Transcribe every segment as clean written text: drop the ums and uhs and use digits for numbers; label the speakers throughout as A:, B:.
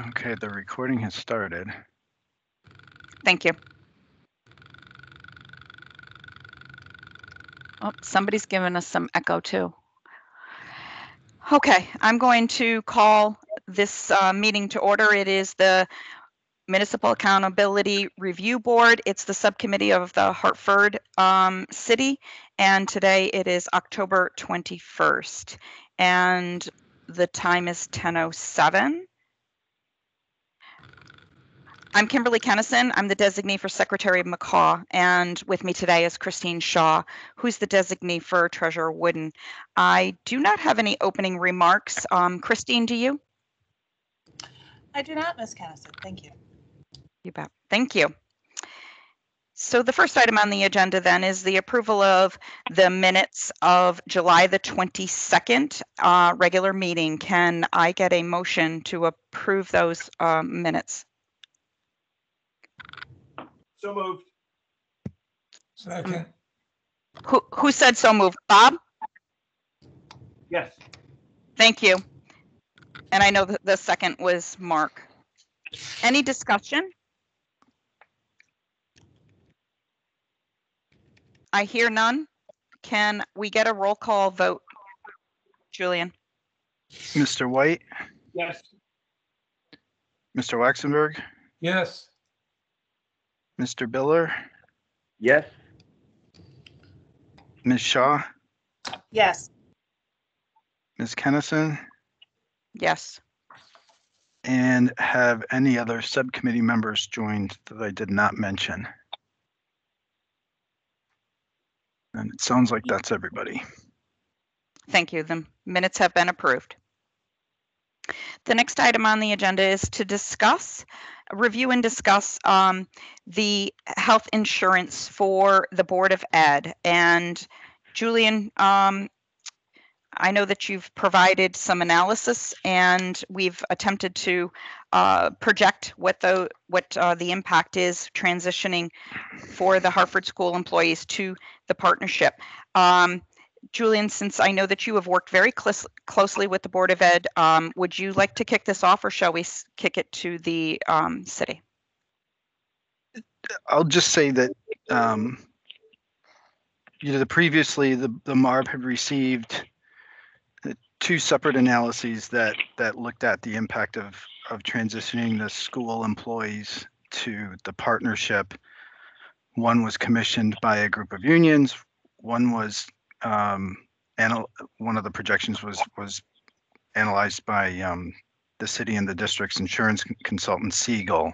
A: Okay, the recording has started.
B: Thank you. Oh, somebody's giving us some echo too. Okay, I'm going to call this meeting to order. It is the Municipal Accountability Review Board. It's the subcommittee of the Hartford City, and today it is October 21st, and the time is 10:07. I'm Kimberly Kennison. I'm the designee for Secretary of McCaw, and with me today is Christine Shaw, who's the designee for Treasurer Wooden. I do not have any opening remarks. Christine, do you?
C: I do not, Ms. Kennison. Thank you.
B: You bet. Thank you. So the first item on the agenda then is the approval of the minutes of July the 22nd regular meeting. Can I get a motion to approve those minutes?
D: So moved.
E: Second.
B: Who said so moved? Bob?
D: Yes.
B: Thank you. And I know that the second was Mark. Any discussion? I hear none. Can we get a roll call vote? Julian?
A: Mr. White,
D: Yes.
A: Mr. Waxenberg,
E: Yes.
A: Mr. Biller,
D: Yes.
A: Ms. Shaw,
C: Yes.
A: Ms. Kennison,
B: Yes.
A: and have any other subcommittee members joined that I did not mention? And it sounds like that's everybody.
B: Thank you. The minutes have been approved. The next item on the agenda is to review and discuss the health insurance for the Board of Ed. And Julian, I know that you've provided some analysis, and we've attempted to project what the impact is transitioning for the Hartford school employees to the partnership. Julian, since I know that you have worked very closely with the Board of Ed, would you like to kick this off, or shall we kick it to the city?
A: I'll just say that previously the MARB had received two separate analyses that looked at the impact of transitioning the school employees to the partnership. One was commissioned by a group of unions. One was one of the projections was analyzed by the city and the district's insurance consultant Siegel,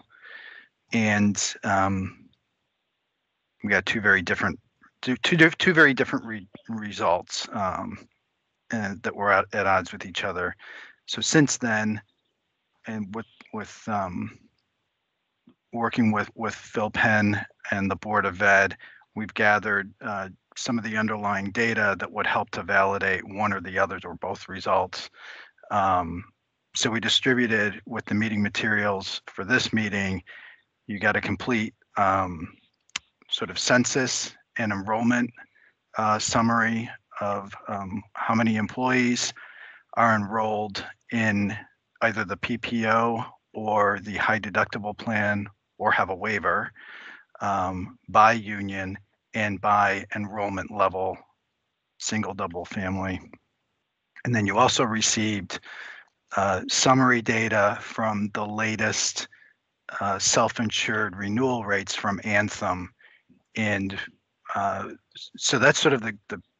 A: and we got two very different results, and that were at odds with each other. So since then, and with working with Phil Penn and the Board of Ed, we've gathered some of the underlying data that would help to validate one or the others or both results. So we distributed with the meeting materials for this meeting. You got a complete sort of census and enrollment summary of how many employees are enrolled in either the PPO or the high deductible plan or have a waiver by union and by enrollment level, single, double, family. And then you also received summary data from the latest self-insured renewal rates from Anthem. And so that's sort of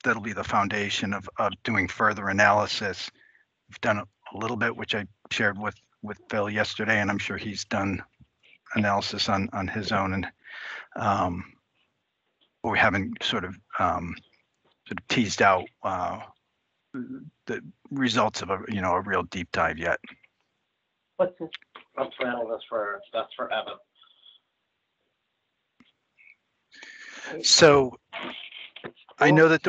A: that'll be the foundation of doing further analysis. We've done a little bit, which I shared with Phil yesterday, and I'm sure he's done analysis on his own, and we haven't sort of teased out the results of a real deep dive yet.
D: What's this? That's for Evan.
A: So I know that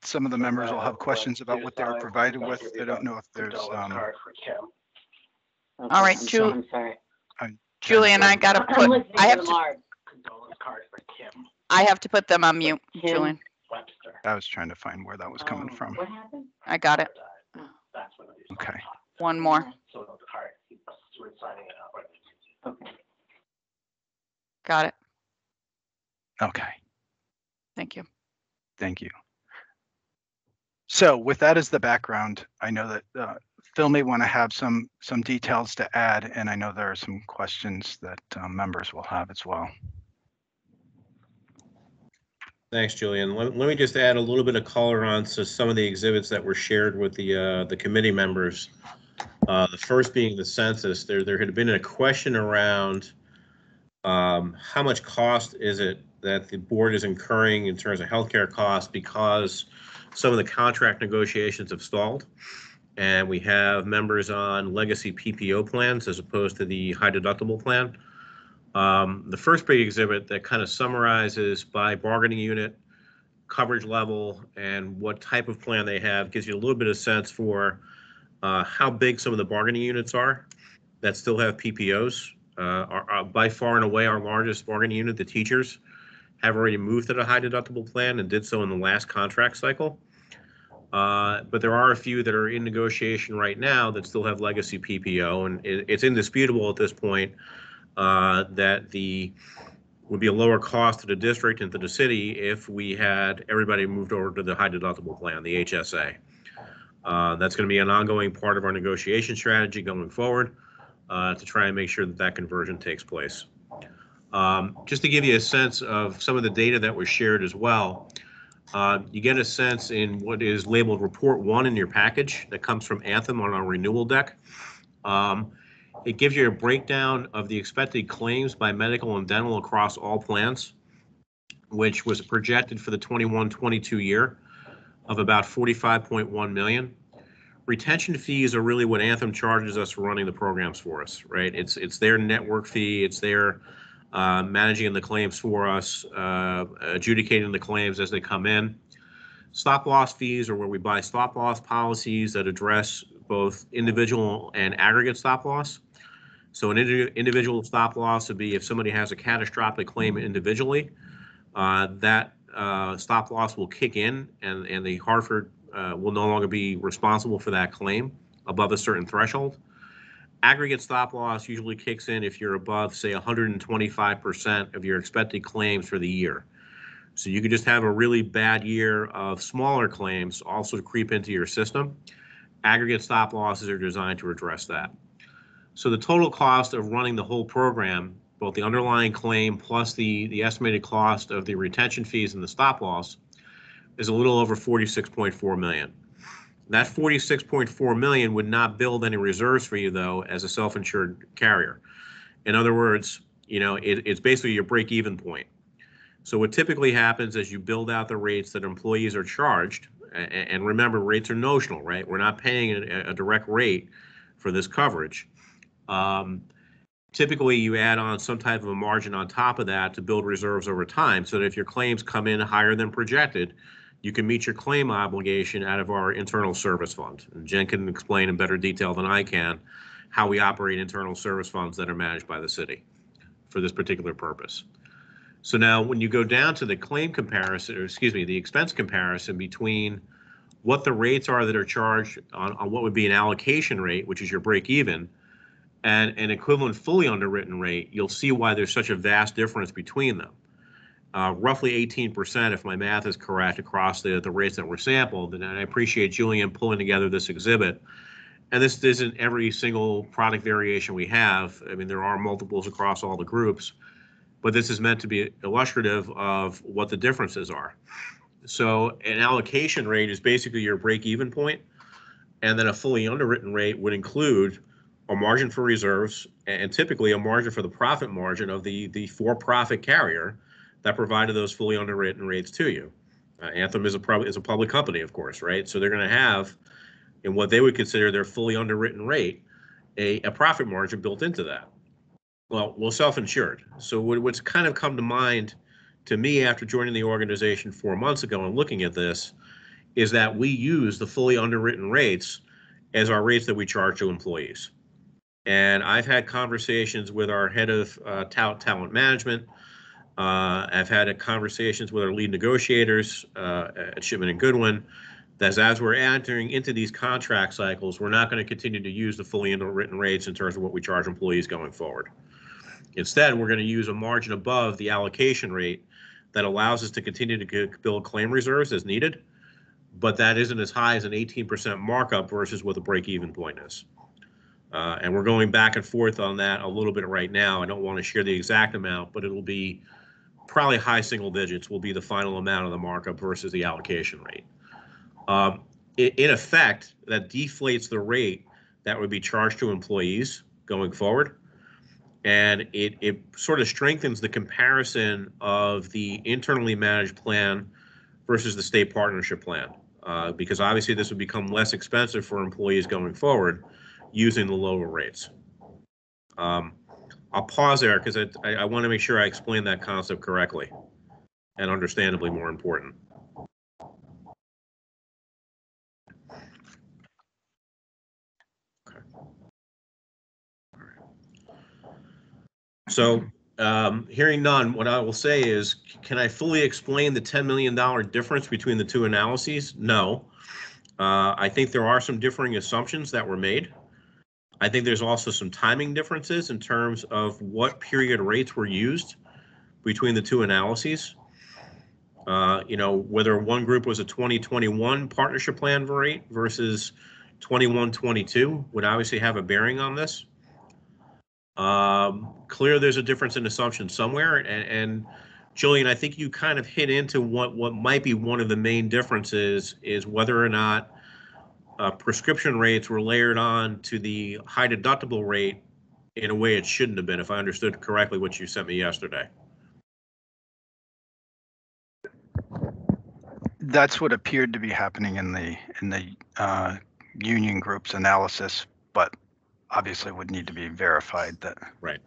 A: some of the members will have questions about what they were provided with. I don't know if there's
B: All right, Julian, I gotta put. I have to put them on mute, Julian.
A: I was trying to find where that was coming from.
C: What happened?
B: I got it.
A: Okay.
B: One more.
D: we're signing it out right now. Okay.
B: Got it.
A: Okay,
B: Thank you.
A: thank you. So with that as the background, I know that Phil may want to have some details to add, and I know there are some questions that members will have as well.
E: Thanks, Julian. Let me just add a little bit of color on to some of the exhibits that were shared with the committee members. The first being the census. There had been a question around how much cost is it that the board is incurring in terms of healthcare costs because some of the contract negotiations have stalled, and we have members on legacy PPO plans as opposed to the high deductible plan. The first big exhibit that kind of summarizes by bargaining unit, coverage level, and what type of plan they have gives you a little bit of sense for how big some of the bargaining units are that still have PPOs. Are by far and away our largest bargaining unit, the teachers, have already moved to the high deductible plan and did so in the last contract cycle. But there are a few that are in negotiation right now that still have legacy PPO, and it's indisputable at this point that would be a lower cost to the district and to the city if we had everybody moved over to the high deductible plan, the HSA. That's going to be an ongoing part of our negotiation strategy going forward to try and make sure that that conversion takes place. Just to give you a sense of some of the data that was shared as well, you get a sense in what is labeled Report 1 in your package that comes from Anthem on our renewal deck. It gives you a breakdown of the expected claims by medical and dental across all plans, which was projected for the 21-22 year of about 45.1 million. Retention fees are really what Anthem charges us for running the programs for us, right? It's their network fee, it's their managing the claims for us, adjudicating the claims as they come in. Stop loss fees are where we buy stop loss policies that address both individual and aggregate stop loss. So an individual stop loss would be if somebody has a catastrophic claim individually, that stop loss will kick in, and the Hartford will no longer be responsible for that claim above a certain threshold. Aggregate stop loss usually kicks in if you're above, say, 125% of your expected claims for the year. So you could just have a really bad year of smaller claims also creep into your system. Aggregate stop losses are designed to address that. So the total cost of running the whole program, both the underlying claim plus the estimated cost of the retention fees and the stop loss, is a little over 46.4 million. That 46.4 million would not build any reserves for you, though, as a self-insured carrier. In other words, you know, it's basically your break-even point. So what typically happens is you build out the rates that employees are charged, and remember, rates are notional, right? We're not paying a direct rate for this coverage. Typically, you add on some type of a margin on top of that to build reserves over time, so that if your claims come in higher than projected, you can meet your claim obligation out of our internal service fund. And Jen can explain in better detail than I can how we operate internal service funds that are managed by the city for this particular purpose. So now when you go down to the claim comparison, or excuse me, the expense comparison between what the rates are that are charged on what would be an allocation rate, which is your break even, and an equivalent fully underwritten rate, you'll see why there's such a vast difference between them. Roughly 18%, if my math is correct, across the rates that were sampled. And I appreciate Julian pulling together this exhibit. And this isn't every single product variation we have. I mean, there are multiples across all the groups, but this is meant to be illustrative of what the differences are. So an allocation rate is basically your break-even point, and then a fully underwritten rate would include a margin for reserves and typically a margin for the profit margin of the for-profit carrier that provided those fully underwritten rates to you. Anthem is a public company, of course, right? So they're going to have, in what they would consider their fully underwritten rate, a profit margin built into that. Well, self-insured. So what's kind of come to mind to me after joining the organization 4 months ago and looking at this is that we use the fully underwritten rates as our rates that we charge to employees. And I've had conversations with our head of talent management. I've had conversations with our lead negotiators at Shipman and Goodwin as we're entering into these contract cycles, we're not going to continue to use the fully underwritten rates in terms of what we charge employees going forward. Instead, we're going to use a margin above the allocation rate that allows us to continue to build claim reserves as needed, but that isn't as high as an 18% markup versus what the break-even point is. And we're going back and forth on that a little bit right now. I don't want to share the exact amount, but it'll be probably high single digits will be the final amount of the markup versus the allocation rate. In effect, that deflates the rate that would be charged to employees going forward. And it sort of strengthens the comparison of the internally managed plan versus the state partnership plan, because obviously this would become less expensive for employees going forward using the lower rates. I'll pause there because I want to make sure I explain that concept correctly and understandably more important. Okay. All right. So hearing none, what I will say is, can I fully explain the $10 million difference between the two analyses? No. I think there are some differing assumptions that were made. I think there's also some timing differences in terms of what period rates were used between the two analyses. Whether one group was a 2021 partnership plan rate versus 21-22 would obviously have a bearing on this. Clear there's a difference in assumption somewhere, and Julian, I think you kind of hit into what might be one of the main differences is whether or not prescription rates were layered on to the high deductible rate in a way it shouldn't have been, if I understood correctly what you sent me yesterday.
A: That's what appeared to be happening in the union group's analysis, but obviously would need to be verified. That
E: right.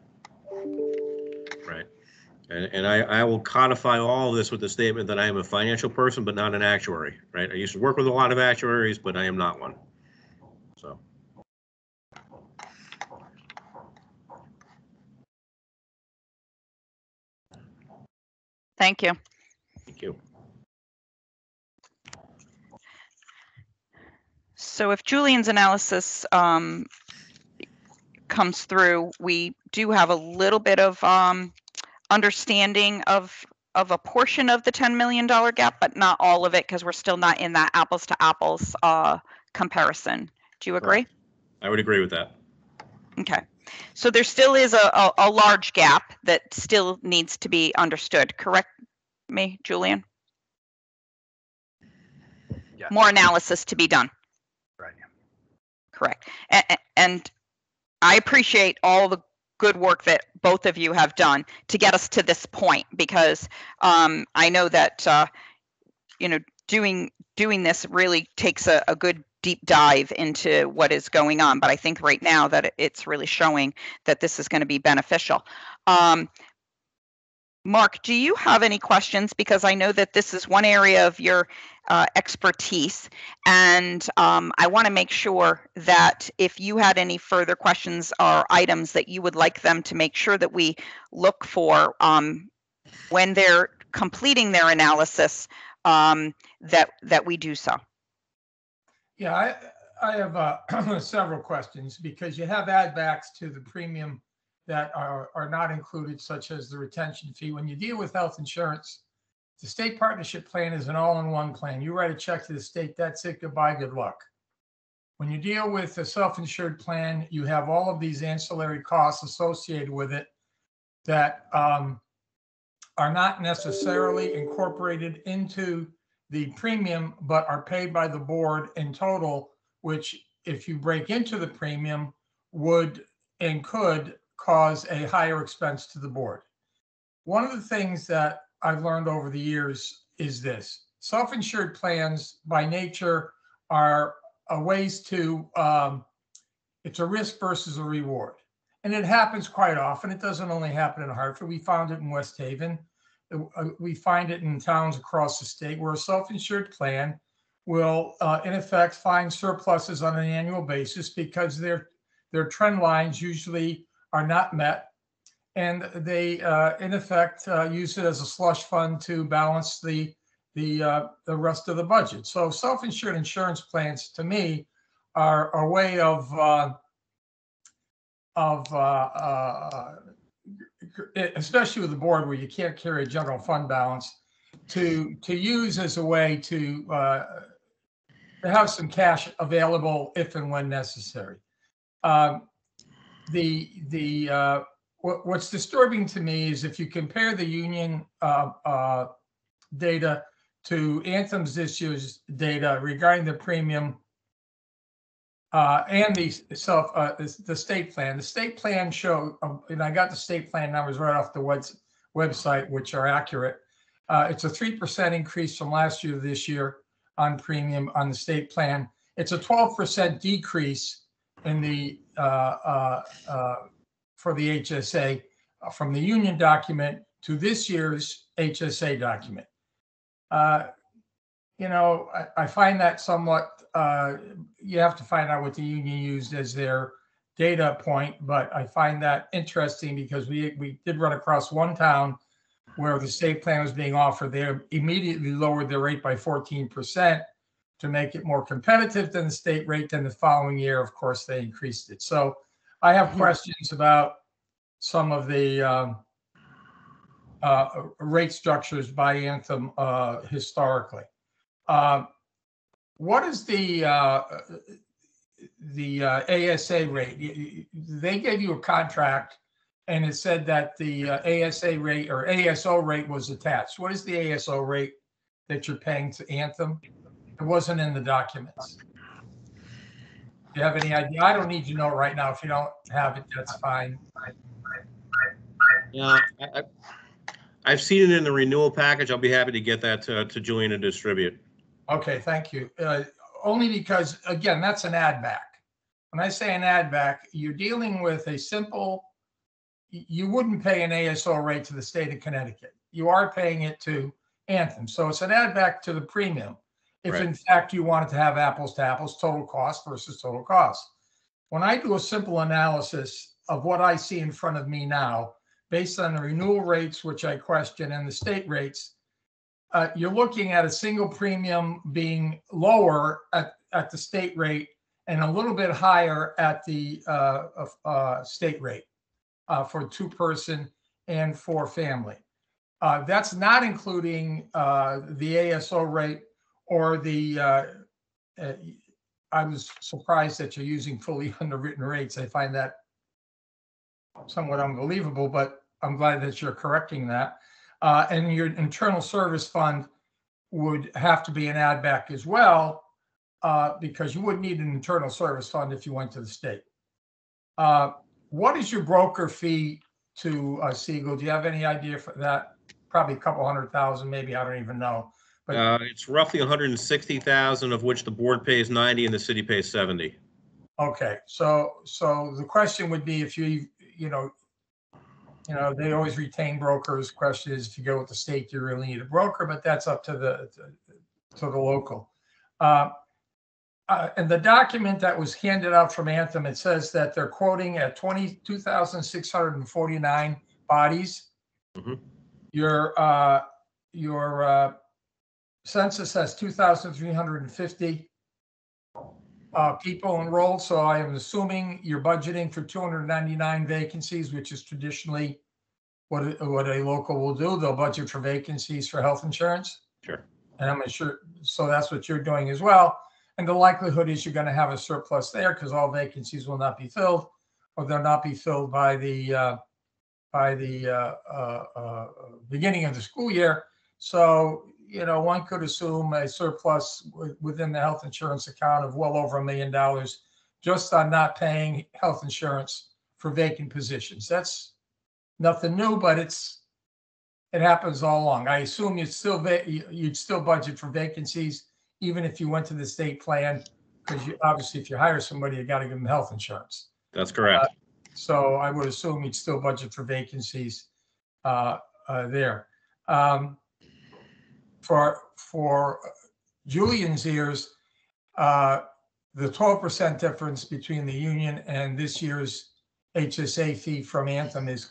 E: And I will codify all of this with the statement that I am a financial person, but not an actuary, right? I used to work with a lot of actuaries, but I am not one. So.
B: Thank you.
E: Thank you.
B: So if Julian's analysis comes through, we do have a little bit of understanding of a portion of the $10 million gap, but not all of it, because we're still not in that apples to apples comparison. Do you agree?
E: Correct. I would agree with that.
B: Okay. So there still is a large gap that still needs to be understood. Correct me, Julian?
A: Yeah.
B: More analysis to be done.
A: right.
B: Correct. And I appreciate all the good work that both of you have done to get us to this point, because I know that doing this really takes a good deep dive into what is going on. But I think right now that it's really showing that this is going to be beneficial. Mark, do you have any questions? Because I know that this is one area of your expertise, and I want to make sure that if you had any further questions or items that you would like them to make sure that we look for when they're completing their analysis, that we do so.
F: Yeah, I have several questions, because you have add backs to the premium that are not included, such as the retention fee. When you deal with health insurance, the state partnership plan is an all-in-one plan. You write a check to the state, that's it, goodbye, good luck. When you deal with a self-insured plan, you have all of these ancillary costs associated with it that are not necessarily incorporated into the premium, but are paid by the board in total, which, if you break into the premium, would and could cause a higher expense to the board. One of the things that I've learned over the years is this: self-insured plans by nature are ways to, it's a risk versus a reward. And it happens quite often. It doesn't only happen in Hartford. We found it in West Haven. We find it in towns across the state where a self-insured plan will, in effect, find surpluses on an annual basis because their trend lines usually are not met. And they, in effect, use it as a slush fund to balance the the rest of the budget. So self-insured insurance plans, to me, are a way of especially with the board where you can't carry a general fund balance, to use as a way to have some cash available if and when necessary. What's disturbing to me is if you compare the union data to Anthem's this year's data regarding the premium and the state plan. The state plan show, and I got the state plan numbers right off the website, which are accurate. It's a 3% increase from last year to this year on premium on the state plan. It's a 12% decrease in the for the HSA from the union document to this year's HSA document. You know, I find that somewhat, you have to find out what the union used as their data point, but I find that interesting because we did run across one town where the state plan was being offered. They immediately lowered their rate by 14% to make it more competitive than the state rate. Then the following year, of course, they increased it. So I have questions about some of the rate structures by Anthem historically. What is the ASA rate? They gave you a contract and it said that the ASA rate or ASO rate was attached. What is the ASO rate that you're paying to Anthem? It wasn't in the documents. Do you have any idea? I don't need to know right now. If you don't have it, that's fine.
E: Yeah, I've seen it in the renewal package. I'll be happy to get that to Julian to distribute.
F: Okay, thank you. Only because, again, that's an add back. When I say an add back, you're dealing with a simple, you wouldn't pay an ASO rate to the state of Connecticut. You are paying it to Anthem. So it's an add back to the premium. If in fact you wanted to have apples to apples, total cost versus total cost. When I do a simple analysis of what I see in front of me now, based on the renewal rates, which I question, and the state rates, you're looking at a single premium being lower at the state rate and a little bit higher at the state rate for two-person and for family. That's not including the ASO rate or the, I was surprised that you're using fully underwritten rates. I find that somewhat unbelievable, but I'm glad that you're correcting that. And your internal service fund would have to be an add back as well, because you wouldn't need an internal service fund if you went to the state. What is your broker fee to Siegel? Do you have any idea for that? Probably a couple $100,000, maybe, I don't even know. But
E: it's roughly 160,000, of which the board pays 90 and the city pays 70.
F: Okay, so the question would be if you know, they always retain brokers. Question is, if you go with the state, do you really need a broker? But that's up to the local. And the document that was handed out from Anthem, it says that they're quoting at 22,649 bodies.
E: Mm-hmm.
F: Your census has 2,350 people enrolled. So I am assuming you're budgeting for 299 vacancies, which is traditionally what a local will do. They'll budget for vacancies for health insurance.
E: Sure.
F: And I'm sure, so that's what you're doing as well. And the likelihood is you're going to have a surplus there because all vacancies will not be filled, or they'll not be filled by the beginning of the school year. So, one could assume a surplus within the health insurance account of well over $1 million just on not paying health insurance for vacant positions. That's nothing new, but it happens all along. I assume you'd still budget for vacancies even if you went to the state plan, because obviously if you hire somebody, you got to give them health insurance.
E: That's correct.
F: So I would assume you'd still budget for vacancies there. For Julian's ears, the 12% difference between the union and this year's HSA fee from Anthem is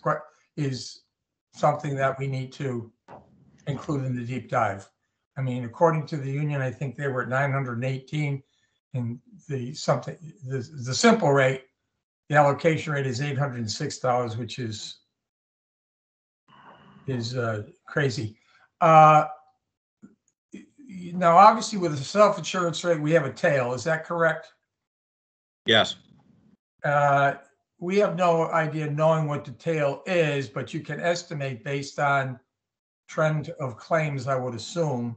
F: something that we need to include in the deep dive. I mean, according to the union, I think they were at 918, and the simple rate, the allocation rate is $806, which is crazy. Now, obviously, with the self-insurance rate, we have a tail. Is that correct?
E: Yes.
F: We have no idea knowing what the tail is, but you can estimate based on trend of claims, I would assume.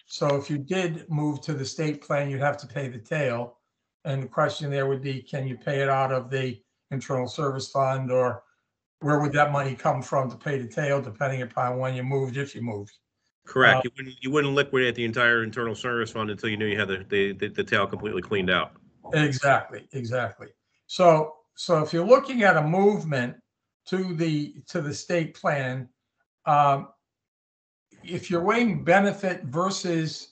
F: So if you did move to the state plan, you'd have to pay the tail. And the question there would be, can you pay it out of the internal service fund, or where would that money come from to pay the tail, depending upon when you moved, if you moved?
E: Correct. You wouldn't liquidate the entire internal service fund until you knew you had the tail completely cleaned out.
F: Exactly. So if you're looking at a movement to the state plan, if you're weighing benefit versus,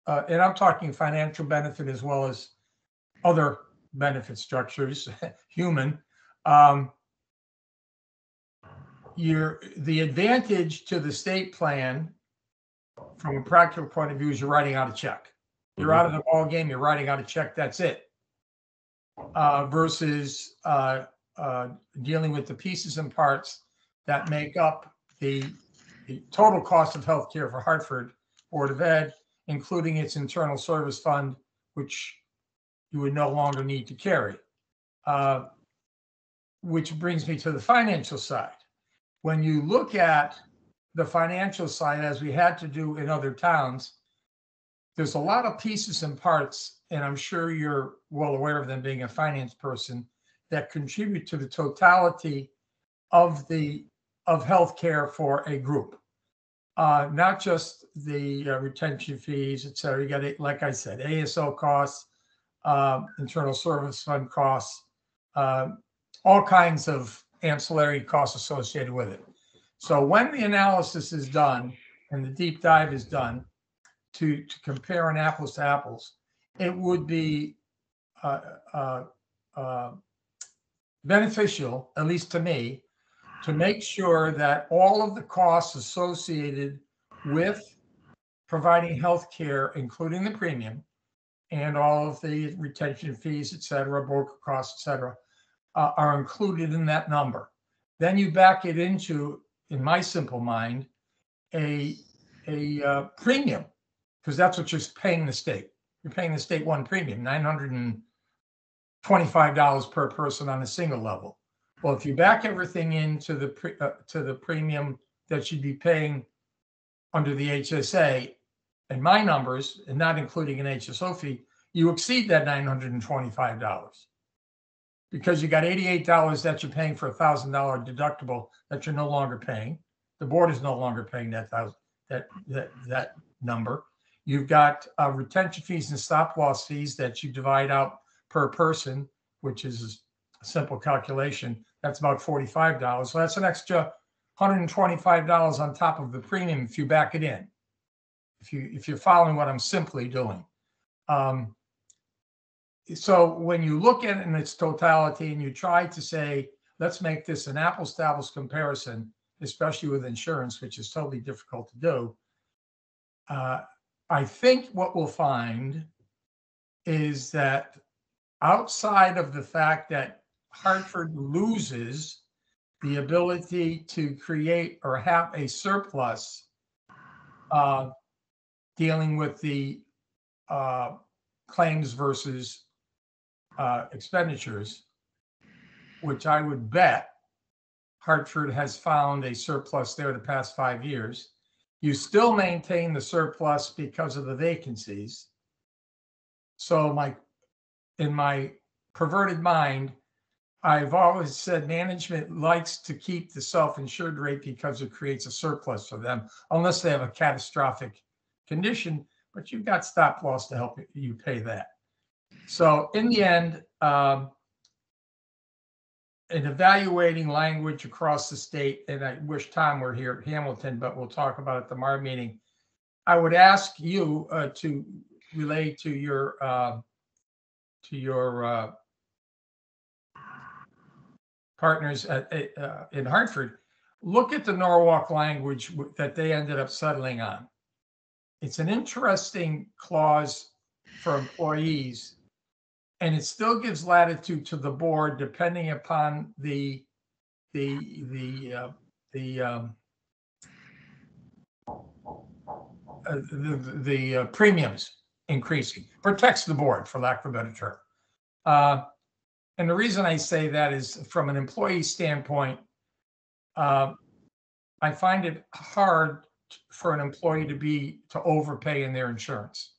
F: and I'm talking financial benefit as well as other benefit structures, human, the advantage to the state plan from a practical point of view is you're writing out a check. You're out of the ball game. You're writing out a check. That's it. Versus dealing with the pieces and parts that make up the total cost of healthcare for Hartford Board of Ed, including its internal service fund, which you would no longer need to carry. Which brings me to the financial side. When you look at the financial side, as we had to do in other towns, there's a lot of pieces and parts, and I'm sure you're well aware of them being a finance person, that contribute to the totality of healthcare for a group. Not just the retention fees, et cetera. You got it, like I said, ASO costs, internal service fund costs, all kinds of ancillary costs associated with it. So when the analysis is done and the deep dive is done to compare an apples to apples, it would be beneficial, at least to me, to make sure that all of the costs associated with providing health care, including the premium and all of the retention fees, et cetera, broker costs, et cetera, are included in that number. Then you back it into, in my simple mind, a premium, because that's what you're paying the state. You're paying the state one premium, $925 per person on a single level. Well, if you back everything into the premium that you'd be paying under the HSA, and my numbers, and not including an HSO fee, you exceed that $925 because you got $88 that you're paying for a $1,000 deductible that you're no longer paying. The board is no longer paying that number. You've got retention fees and stop loss fees that you divide out per person, which is a simple calculation. That's about $45. So that's an extra $125 on top of the premium if you back it in. If you're following what I'm simply doing. So when you look at it in its totality and you try to say, let's make this an apples to apples comparison, especially with insurance, which is totally difficult to do. I think what we'll find is that outside of the fact that Hartford loses the ability to create or have a surplus dealing with the claims versus expenditures, which I would bet Hartford has found a surplus there the past 5 years. You still maintain the surplus because of the vacancies. So in my perverted mind, I've always said management likes to keep the self-insured rate because it creates a surplus for them, unless they have a catastrophic condition, but you've got stop loss to help you pay that. So in the end, in evaluating language across the state, and I wish Tom were here at Hamilton, but we'll talk about it at the MARB meeting, I would ask you to relay to your partners in Hartford, look at the Norwalk language that they ended up settling on. it's an interesting clause for employees, and it still gives latitude to the board depending upon the premiums increasing. Protects the board, for lack of a better term. And the reason I say that is from an employee standpoint, I find it hard for an employee to overpay in their insurance.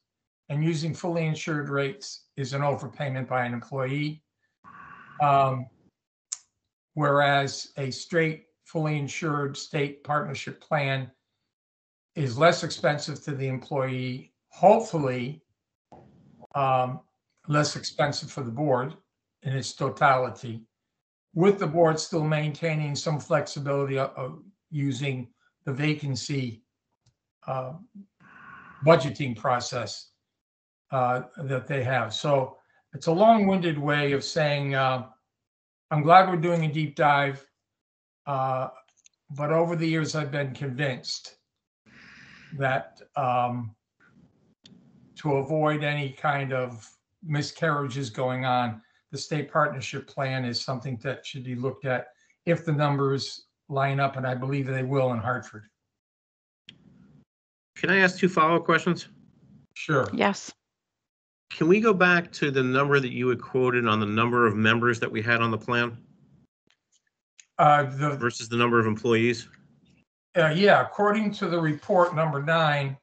F: And using fully insured rates is an overpayment by an employee. Whereas a straight, fully insured state partnership plan is less expensive to the employee, hopefully less expensive for the board in its totality, with the board still maintaining some flexibility of using the vacancy budgeting process that they have. So it's a long-winded way of saying, I'm glad we're doing a deep dive, but over the years, I've been convinced that to avoid any kind of miscarriages going on, the state partnership plan is something that should be looked at if the numbers line up, and I believe they will in Hartford.
E: Can I ask 2 follow-up questions?
F: Sure.
B: Yes.
E: Can we go back to the number that you had quoted on the number of members that we had on the plan versus the number of employees?
F: Yeah, according to the report number 9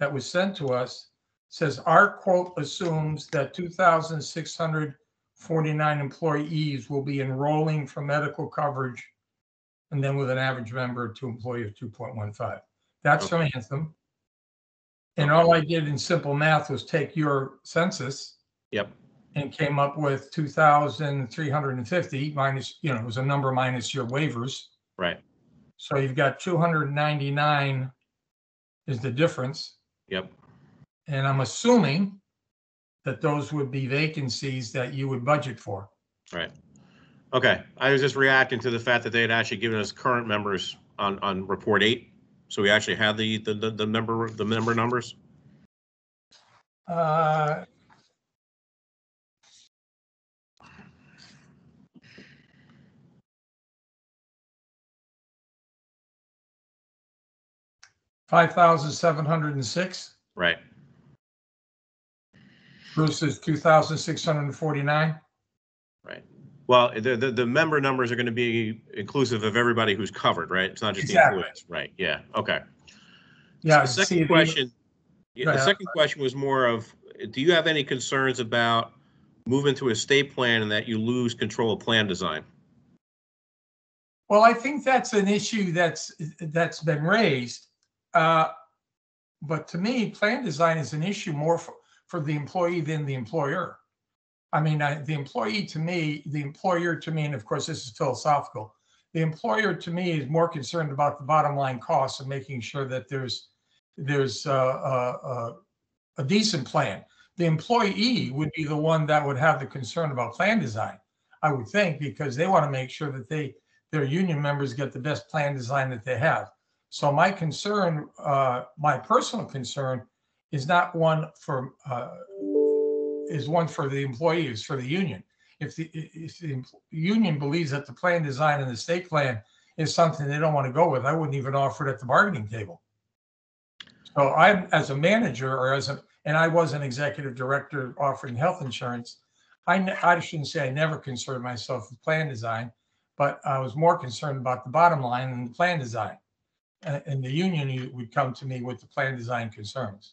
F: that was sent to us, says our quote assumes that 2,649 employees will be enrolling for medical coverage, and then with an average member to employee of 2.15. That's from Anthem. And all I did in simple math was take your census.
E: Yep.
F: And came up with 2,350 minus, it was a number minus your waivers.
E: Right.
F: So you've got 299 is the difference.
E: Yep.
F: And I'm assuming that those would be vacancies that you would budget for.
E: Right. Okay. I was just reacting to the fact that they had actually given us current members on report 8. So we actually had the member numbers.
F: 5,706.
E: Right.
F: Versus 2,649.
E: Right. Well, the member numbers are going to be inclusive of everybody who's covered, right? It's not just
F: Exactly.
E: the employees, right? Yeah. Okay.
F: Yeah.
E: So the second question was more of, do you have any concerns about moving to a state plan and that you lose control of plan design?
F: Well, I think that's an issue that's been raised. But to me, plan design is an issue more for the employee than the employer. I mean, the employer to me, and of course this is philosophical, the employer to me is more concerned about the bottom line costs and making sure that there's a decent plan. The employee would be the one that would have the concern about plan design, I would think, because they want to make sure that their union members get the best plan design that they have. So my concern, my personal concern, is not one for the employees, for the union. If the union believes that the plan design and the state plan is something they don't want to go with, I wouldn't even offer it at the bargaining table. So I'm, as a manager, and I was an executive director offering health insurance, I shouldn't say I never concerned myself with plan design, but I was more concerned about the bottom line than the plan design. And the union would come to me with the plan design concerns.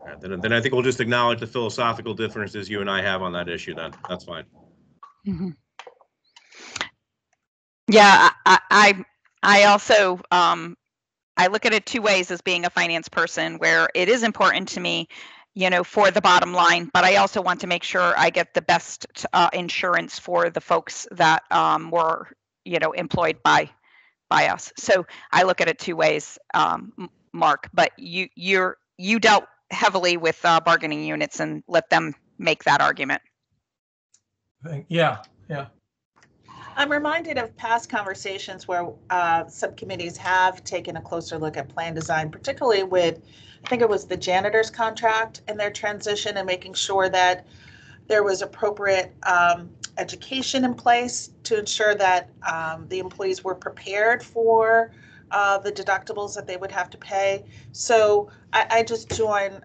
E: Right, then I think we'll just acknowledge the philosophical differences you and I have on that issue. Then that's fine.
B: Mm-hmm. Yeah, I also I look at it 2 ways as being a finance person, where it is important to me, for the bottom line, but I also want to make sure I get the best insurance for the folks that were, employed by us. So I look at it 2 ways, Mark. But you dealt heavily with bargaining units, and let them make that argument.
F: Yeah.
C: I'm reminded of past conversations where subcommittees have taken a closer look at plan design, particularly with, I think it was the janitor's contract and their transition, and making sure that there was appropriate education in place to ensure that the employees were prepared for the deductibles that they would have to pay. So I just join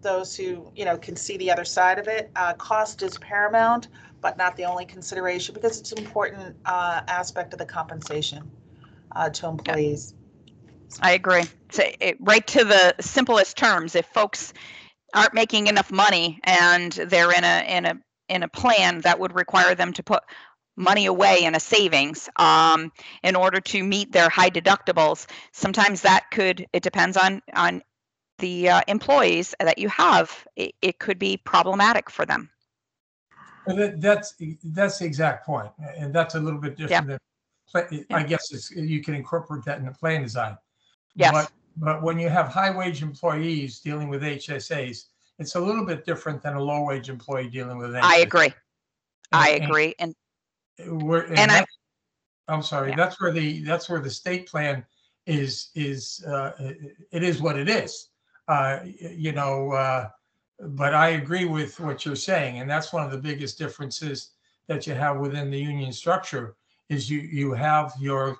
C: those who, can see the other side of it. Cost is paramount, but not the only consideration, because it's an important aspect of the compensation to employees.
B: I agree. So right to the simplest terms, if folks aren't making enough money and they're in a plan that would require them to put money away in a savings in order to meet their high deductibles, sometimes it depends on the employees that you have. It could be problematic for them.
F: That's the exact point, and that's a little bit different. Than, I guess you can incorporate that in the plan design.
B: Yes.
F: But when you have high wage employees dealing with HSAs, it's a little bit different than a low wage employee dealing with HSAs.
B: I agree. And
F: I'm sorry. Yeah. That's where the state plan is. It is what it is. But I agree with what you're saying, and that's one of the biggest differences that you have within the union structure. Is you have your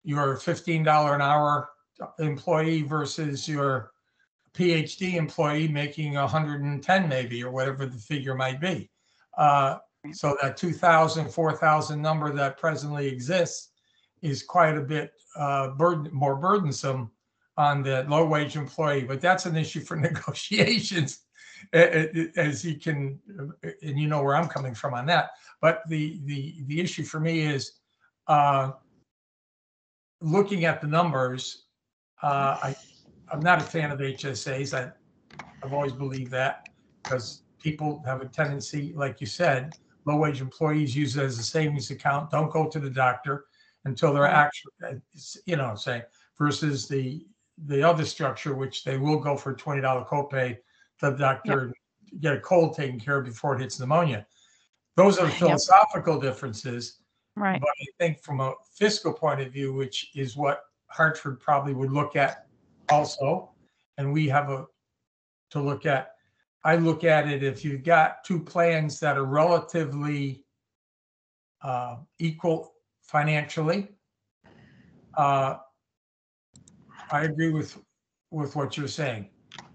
F: $15 an hour employee versus your PhD employee making 110 maybe, or whatever the figure might be. So that 2,000, 4,000 number that presently exists is quite a bit more burdensome on the low wage employee. But that's an issue for negotiations, as you can, and you know where I'm coming from on that. But the issue for me is looking at the numbers. I'm not a fan of HSAs. I've always believed that, because people have a tendency, like you said, low-wage employees use it as a savings account, don't go to the doctor until they're actually, saying, versus the other structure, which they will go for a $20 copay to the doctor, get a cold taken care of before it hits pneumonia. Those are the philosophical differences.
B: Right.
F: But I think from a fiscal point of view, which is what Hartford probably would look at also, and we have to look at, I look at it, if you've got two plans that are relatively equal financially, I agree with what you're saying.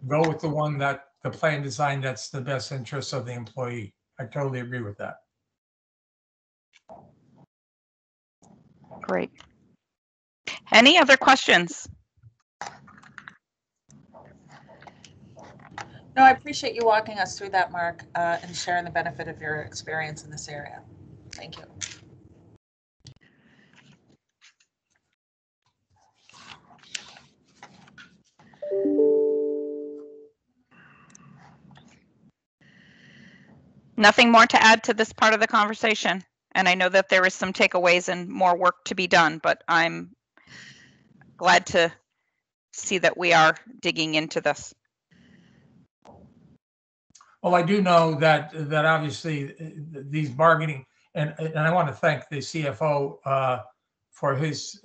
F: Go with the one that the plan design that's the best interest of the employee. I totally agree with that.
B: Great. Any other questions?
C: No, I appreciate you walking us through that, Mark, and sharing the benefit of your experience in this area. Thank you.
B: Nothing more to add to this part of the conversation. And I know that there is some takeaways and more work to be done, but I'm glad to see that we are digging into this.
F: Well, I do know that obviously these bargaining, and I want to thank the CFO for his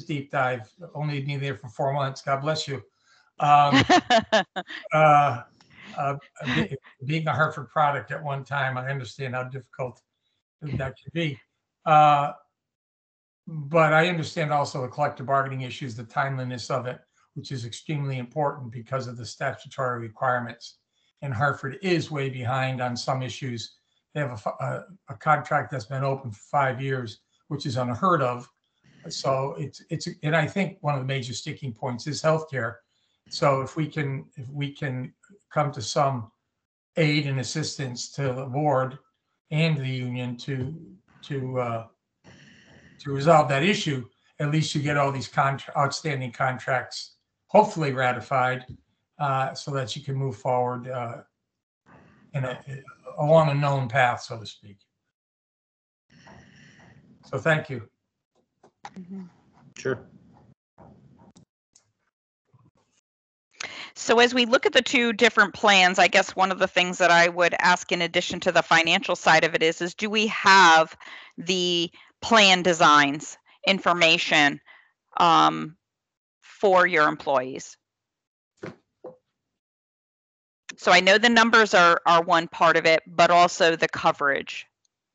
F: deep dive. Only being there for 4 months. God bless you. Being a Hartford product at one time, I understand how difficult that can be. But I understand also the collective bargaining issues, the timeliness of it, which is extremely important because of the statutory requirements. And Hartford is way behind on some issues. They have a contract that's been open for 5 years, which is unheard of. So it's and I think one of the major sticking points is healthcare. So if we can come to some aid and assistance to the board and the union to resolve that issue, at least you get all these outstanding contracts hopefully ratified, so that you can move forward along a known path, so to speak. So thank you.
B: Mm-hmm.
E: Sure.
B: So as we look at the two different plans, I guess one of the things that I would ask in addition to the financial side of it is do we have the plan designs information for your employees. So I know the numbers are one part of it, but also the coverage.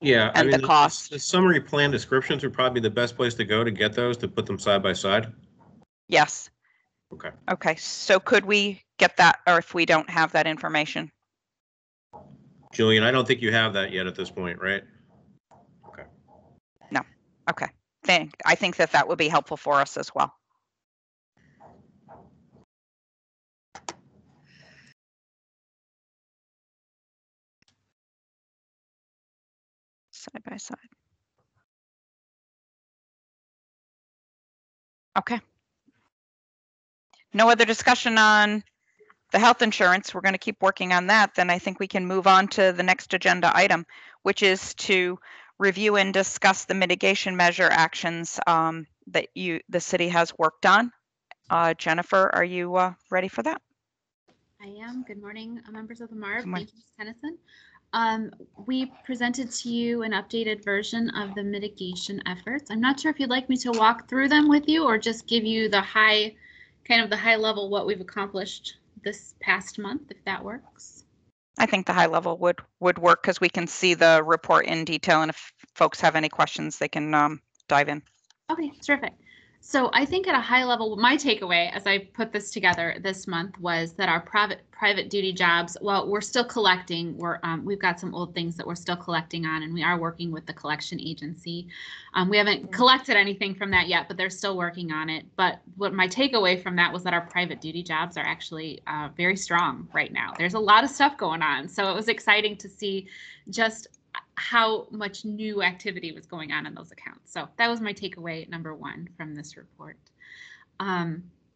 E: Yeah, I
B: And
E: mean,
B: the cost.
E: the summary plan descriptions would probably be the best place to go to get those, to put them side by side.
B: Yes.
E: Okay.
B: Okay, so could we get that, or if we don't have that information?
E: Julian, I don't think you have that yet at this point, right? Okay.
B: No. Okay. I think that would be helpful for us as well. Side by side. Okay. No other discussion on the health insurance. We're going to keep working on that. Then I think we can move on to the next agenda item, which is to review and discuss the mitigation measure actions that the city has worked on. Jennifer, are you ready for that?
G: I am. Good morning, members of the MARB.
B: Good morning.
G: Thank you, Ms. Tennyson. We presented to you an updated version of the mitigation efforts. I'm not sure if you'd like me to walk through them with you or just give you the high level what we've accomplished this past month, if that works.
B: I think the high level would work because we can see the report in detail, and if folks have any questions, they can dive in.
G: Okay, terrific. So I think at a high level, my takeaway as I put this together this month was that our private duty jobs, well, we're still collecting. We've got some old things that we're still collecting on, and we are working with the collection agency. We haven't collected anything from that yet, but they're still working on it. But what my takeaway from that was that our private duty jobs are actually very strong right now. There's a lot of stuff going on. So it was exciting to see just how much new activity was going on in those accounts. So that was my takeaway number one from this report.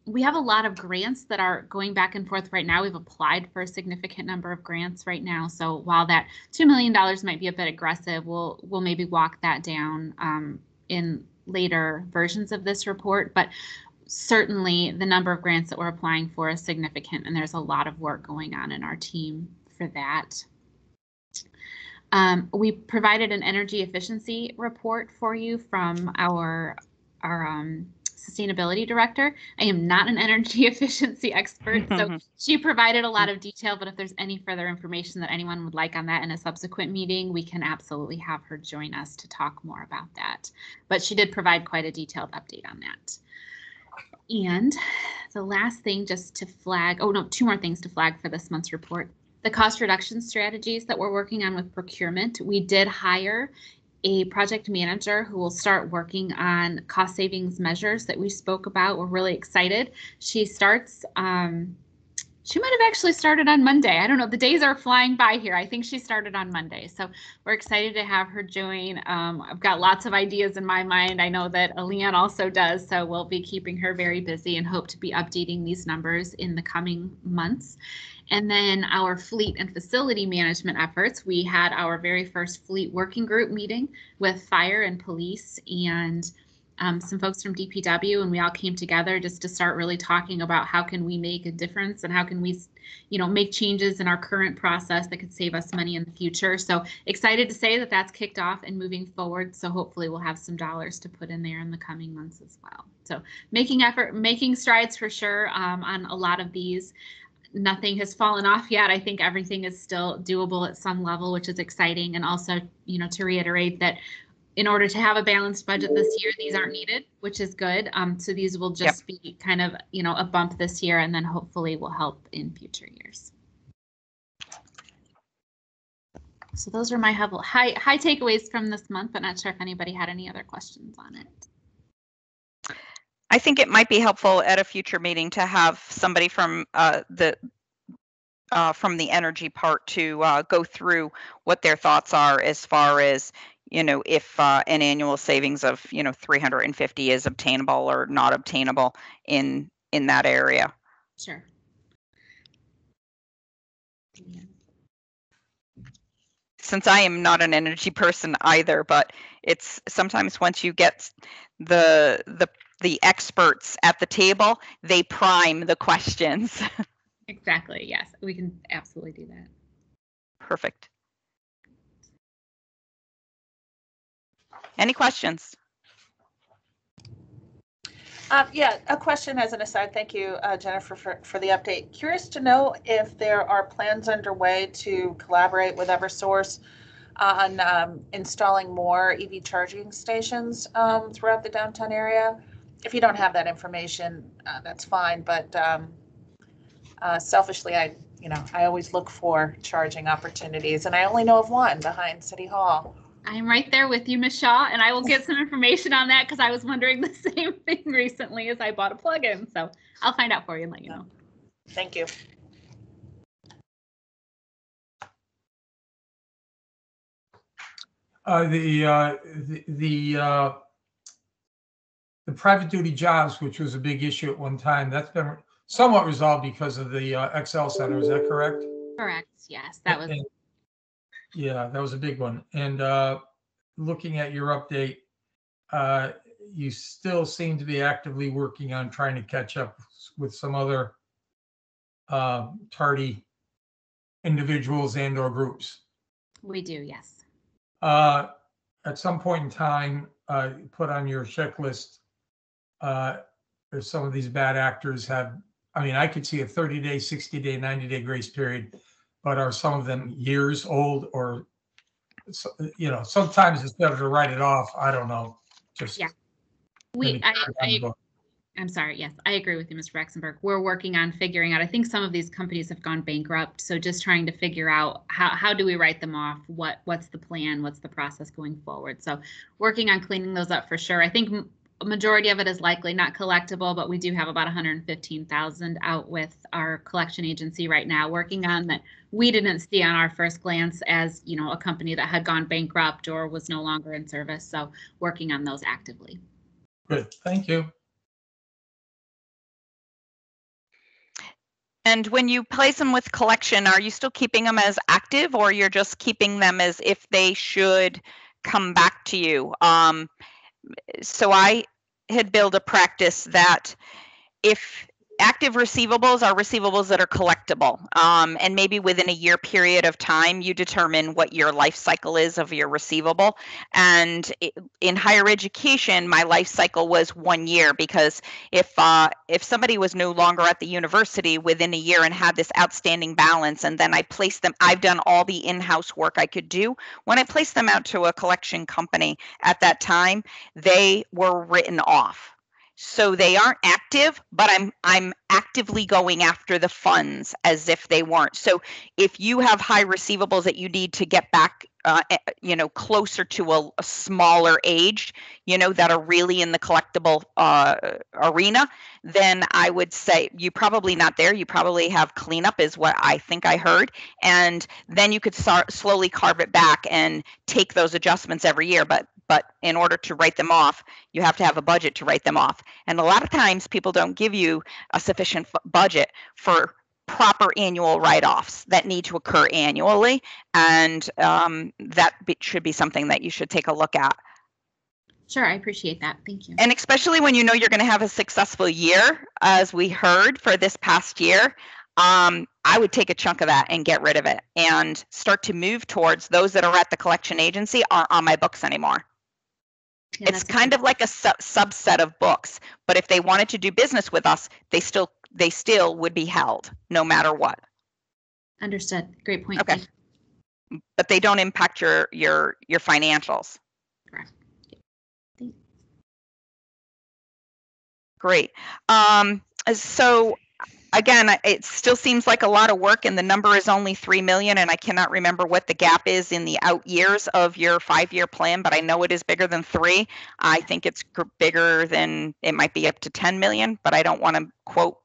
G: We have a lot of grants that are going back and forth right now. We've applied for a significant number of grants right now. So while that $2 million might be a bit aggressive, we'll maybe walk that down in later versions of this report. But certainly the number of grants that we're applying for is significant, and there's a lot of work going on in our team for that. We provided an energy efficiency report for you from our sustainability director. I am not an energy efficiency expert, so she provided a lot of detail, but if there's any further information that anyone would like on that in a subsequent meeting, we can absolutely have her join us to talk more about that. But she did provide quite a detailed update on that. And the last thing just to flag, oh no, two more things to flag for this month's report. The cost reduction strategies that we're working on with procurement. We did hire a project manager who will start working on cost savings measures that we spoke about. We're really excited. She starts, she might have actually started on Monday. I don't know. The days are flying by here. I think she started on Monday. So we're excited to have her join. I've got lots of ideas in my mind. I know that Leanne also does. So we'll be keeping her very busy and hope to be updating these numbers in the coming months. And then our fleet and facility management efforts. We had our very first fleet working group meeting with fire and police and some folks from DPW, and we all came together just to start really talking about how can we make a difference and how can we, make changes in our current process that could save us money in the future. So excited to say that that's kicked off and moving forward. So hopefully we'll have some dollars to put in there in the coming months as well. So making strides for sure on a lot of these. Nothing has fallen off yet. I think everything is still doable at some level, which is exciting. And also, to reiterate that in order to have a balanced budget this year, these aren't needed, which is good. So these will just be kind of, a bump this year, and then hopefully will help in future years. So those are my high takeaways from this month, but not sure if anybody had any other questions on it.
B: I think it might be helpful at a future meeting to have somebody from the energy part to go through what their thoughts are as far as, if an annual savings of, 350 is obtainable or not obtainable in that area.
G: Sure. Yeah.
B: Since I am not an energy person either, but it's sometimes once you get the experts at the table, they prime the questions.
G: Exactly. Yes, we can absolutely do that.
B: Perfect. Any questions?
C: Yeah, a question as an aside. Thank you, Jennifer, for the update. Curious to know if there are plans underway to collaborate with Eversource on installing more EV charging stations throughout the downtown area. If you don't have that information, that's fine. But selfishly, I always look for charging opportunities, and I only know of one behind City Hall.
G: I'm right there with you, Ms. Shaw, and I will get some information on that because I was wondering the same thing recently as I bought a plug-in. So I'll find out for you and let you know.
C: Thank you.
F: The private duty jobs, which was a big issue at one time, that's been somewhat resolved because of the Excel Center. Is that correct?
G: Correct. Yes, that was.
F: Yeah, that was a big one. And looking at your update, you still seem to be actively working on trying to catch up with some other tardy individuals and or groups.
G: We do, yes.
F: At some point in time, put on your checklist, if some of these bad actors have, I mean, I could see a 30-day, 60-day, 90-day grace period, but are some of them years old, or, sometimes it's better to write it off. I don't know. Just
G: yeah. I'm sorry. Yes, I agree with you, Mr. Rexenberg. We're working on figuring out, I think some of these companies have gone bankrupt. So just trying to figure out how do we write them off? What's the plan? What's the process going forward? So working on cleaning those up for sure. I think a majority of it is likely not collectible, but we do have about 115,000 out with our collection agency right now working on that. We didn't see on our first glance as, a company that had gone bankrupt or was no longer in service. So working on those actively.
F: Good. Thank you.
B: And when you place them with collection, are you still keeping them as active, or you're just keeping them as if they should come back to you? So I had built a practice that if active receivables are receivables that are collectible, and maybe within a year period of time, you determine what your life cycle is of your receivable. And in higher education, my life cycle was 1 year, because if somebody was no longer at the university within a year and had this outstanding balance, and then I placed them, I've done all the in-house work I could do. When I placed them out to a collection company at that time, they were written off. So they aren't active, but I'm actively going after the funds as if they weren't. So if you have high receivables that you need to get back, closer to a smaller age, that are really in the collectible arena, then I would say you're probably not there. You probably have cleanup, is what I think I heard. And then you could start slowly carve it back and take those adjustments every year. But in order to write them off, you have to have a budget to write them off. And a lot of times people don't give you a sufficient budget for proper annual write-offs that need to occur annually. And that should be something that you should take a look at.
G: Sure, I appreciate that. Thank you.
B: And especially when you're going to have a successful year, as we heard for this past year, I would take a chunk of that and get rid of it and start to move towards those that are at the collection agency aren't on my books anymore. Yeah, it's kind of like a subset of books, but if they wanted to do business with us, they still would be held no matter what.
G: Understood. Great point.
B: Okay. But they don't impact your financials.
G: Correct.
B: Great. So again, it still seems like a lot of work, and the number is only 3 million, and I cannot remember what the gap is in the out years of your 5-year plan, but I know it is bigger than 3. I think it's bigger than, it might be up to 10 million, but I don't want to quote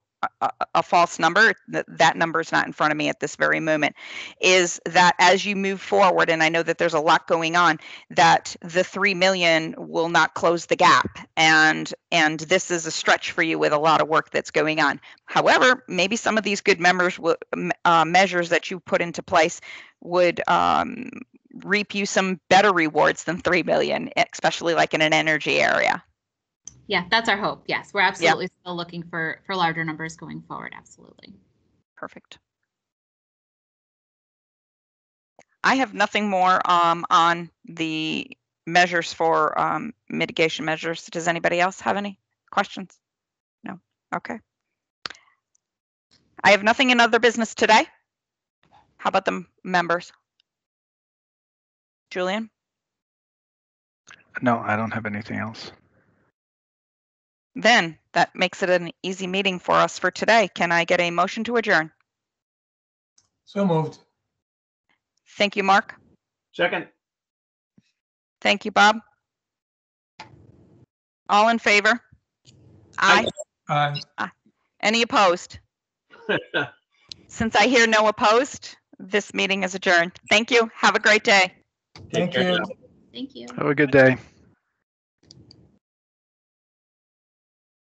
B: a false number. That number is not in front of me at this very moment. Is that as you move forward, and I know that there's a lot going on, that the 3 million will not close the gap, and this is a stretch for you with a lot of work that's going on. However, maybe some of these good measures that you put into place would reap you some better rewards than 3 million, especially like in an energy area.
G: Yeah, that's our hope. Yes, we're absolutely still looking for larger numbers going forward. Absolutely.
B: Perfect. I have nothing more on the measures for mitigation measures. Does anybody else have any questions? No? Okay. I have nothing in other business today. How about the members? Julian?
A: No, I don't have anything else.
B: Then that makes it an easy meeting for us for today. Can I get a motion to adjourn?
F: So moved.
B: Thank you, Mark.
D: Second.
B: Thank you, Bob. All in favor? Aye. Any opposed? Since I hear no opposed, this meeting is adjourned. Thank you. Have a great day.
F: Thank
D: care
F: you.
D: now.
G: Thank you.
A: Have a good day.